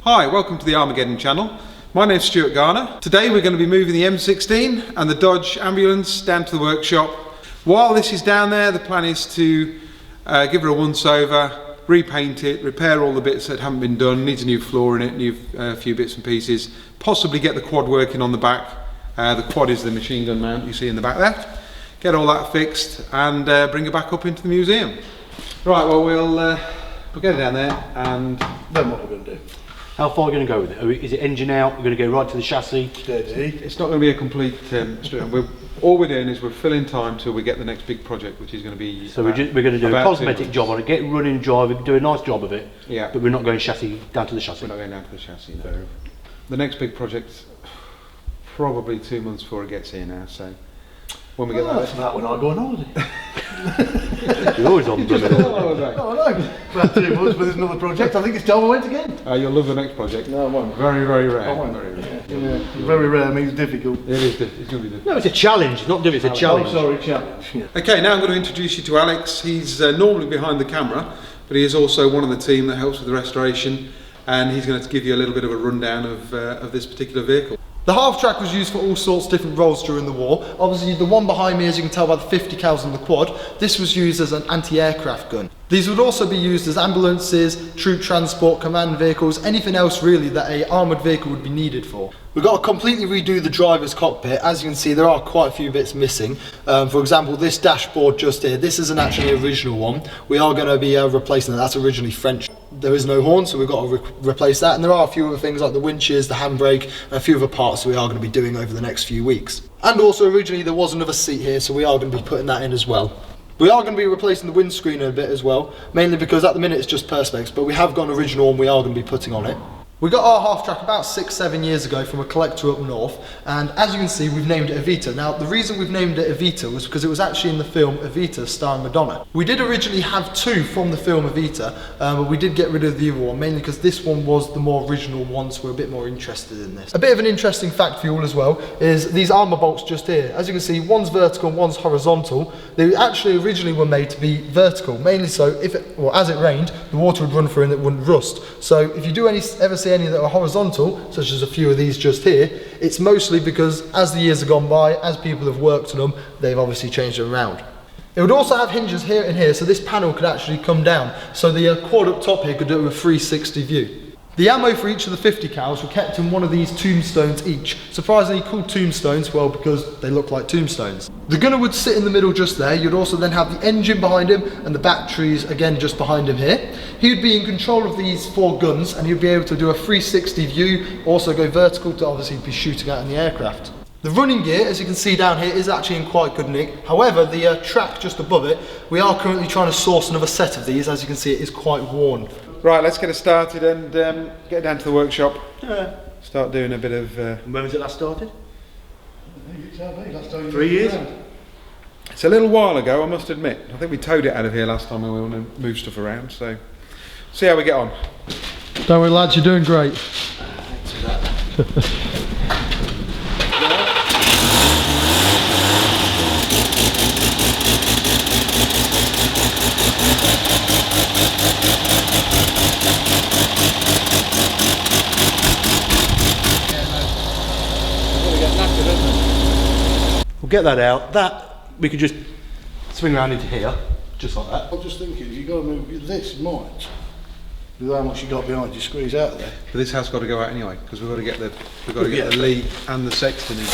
Hi, welcome to the Armourgeddon channel. My name's Stuart Garner. Today we're going to be moving the M16 and the Dodge ambulance down to the workshop. While this is down there, the plan is to give it a once over, repaint it, repair all the bits that haven't been done, needs a new floor in it, a few bits and pieces, possibly get the quad working on the back. The quad is the machine gun mount you see in the back there. Get all that fixed and bring it back up into the museum. Right, well we'll get it down there and then what we're going to do. How far are we going to go with it? Is it engine out? We're going to go right to the chassis? Steady. It's not going to be a complete all we're doing is we're filling time till we get the next big project, which is going to be so we're going to do a cosmetic job on it, get running, drive, do a nice job of it. Yeah. But we're not going chassis down to the chassis. We're not going down to the chassis. No. The next big project's probably 2 months before it gets here now. So when we get that's about when I go on holiday. You're always on the middle. Oh no, about 2 months, but there's another project. I think it's time I went again. You'll love the next project. No, I won't. Very, very rare. I won't. Very rare. Yeah. Very rare means difficult. It is. It's going to be difficult. No, it's a challenge. It's not difficult. It's a challenge. Oh, sorry, challenge. Yeah. Okay, now I'm going to introduce you to Alex. He's normally behind the camera, but he is also one of the team that helps with the restoration, and he's going to give you a little bit of a rundown of this particular vehicle. The Halftrack was used for all sorts of different roles during the war. Obviously the one behind me, as you can tell by the 50 cals on the quad, this was used as an anti-aircraft gun. These would also be used as ambulances, troop transport, command vehicles, anything else really that a armoured vehicle would be needed for. We've got to completely redo the driver's cockpit. As you can see, there are quite a few bits missing. For example, this dashboard just here, this isn't actually an original one. We are going to be replacing that. That's originally French. There is no horn, so we've got to replace that. And there are a few other things like the winches, the handbrake, and a few other parts that we are going to be doing over the next few weeks. And also originally there was another seat here, so we are going to be putting that in as well. We are going to be replacing the windscreen a bit as well, mainly because at the minute it's just Perspex, but we have got an original one we are going to be putting on it. We got our Halftrack about 6-7 years ago from a collector up north, and as you can see we've named it Evita. Now the reason we've named it Evita was because it was actually in the film Evita starring Madonna. We did originally have two from the film Evita, but we did get rid of the other one, mainly because this one was the more original one, so we're a bit more interested in this. A bit of an interesting fact for you all as well is these armour bolts just here. As you can see, one's vertical and one's horizontal. They actually originally were made to be vertical, mainly so as it rained, the water would run through and it wouldn't rust. So if you do ever see any that are horizontal, such as a few of these just here, it's mostly because as the years have gone by, as people have worked on them, they've obviously changed them around. It would also have hinges here and here, so this panel could actually come down, so the quad up top here could do a 360 view. The ammo for each of the 50 cals were kept in one of these tombstones each. Surprisingly called tombstones, well, because they look like tombstones. The gunner would sit in the middle just there. You'd also then have the engine behind him and the batteries again just behind him here. He would be in control of these 4 guns and he'd be able to do a 360 view, also go vertical to obviously be shooting out in the aircraft. The running gear, as you can see down here, is actually in quite good nick. However, the track just above it, we are currently trying to source another set of these. As you can see, it is quite worn. Right, let's get it started and get down to the workshop. Start doing a bit of... When was it last started? Last time 3 years? It's a little while ago, I must admit. I think we towed it out of here last time when we want to move stuff around, so... See how we get on. Don't worry lads, you're doing great. We'll get that out. That we could just swing around into here, just like that. I was just thinking, you've got to move this much. With how much you got behind you, squeeze out of there. But this has got to go out anyway, because we've got to get the lead and the sexton in.